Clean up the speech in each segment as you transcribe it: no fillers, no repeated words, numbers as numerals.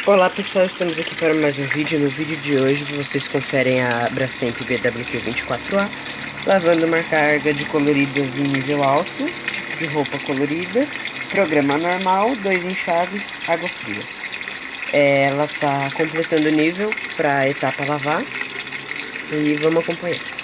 Olá pessoal, estamos aqui para mais um vídeo. No vídeo de hoje vocês conferem a Brastemp BWQ24A lavando uma carga de coloridas em nível alto, tipo de roupa colorida, programa normal, 2 enxaves, água fria. Ela está completando o nível para a etapa lavar e vamos acompanhar.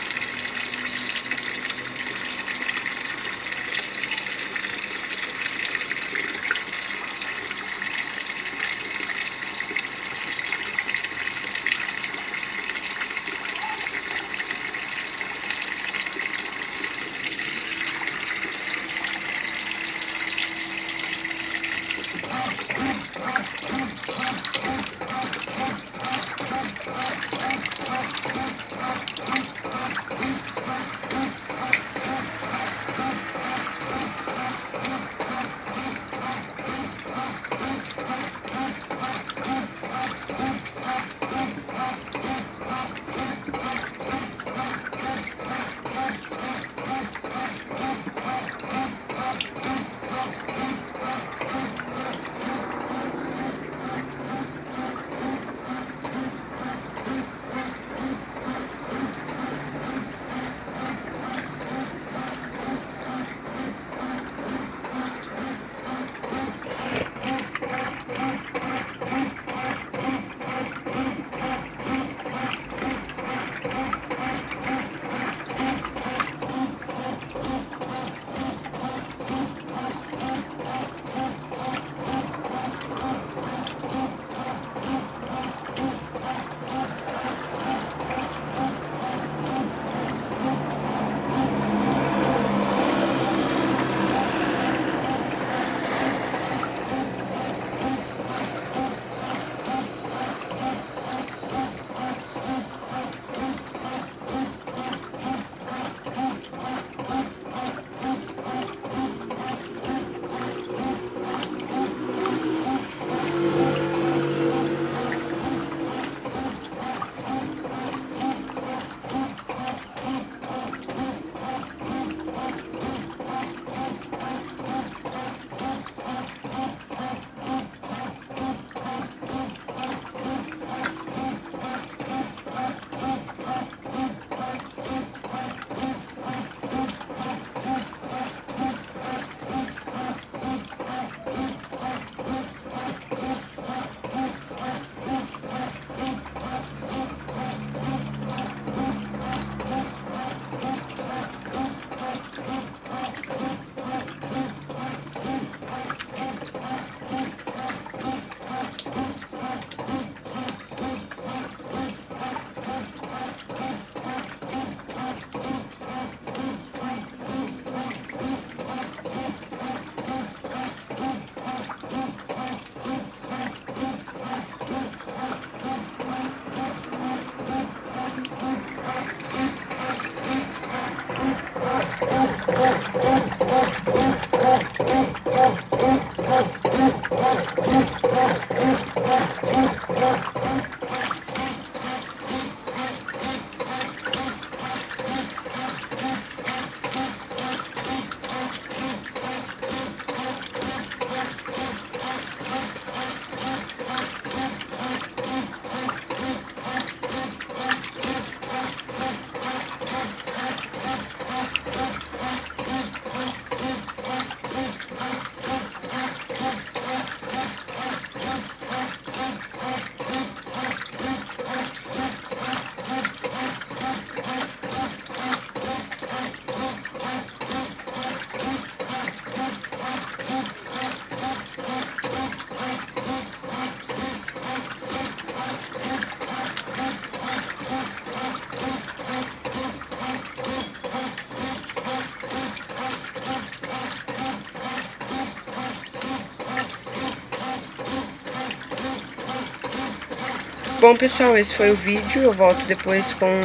Bom pessoal, esse foi o vídeo. Eu volto depois com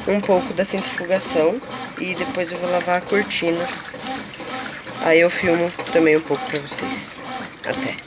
um pouco da centrifugação e depois eu vou lavar cortinas. Aí eu filmo também um pouco pra vocês. Até!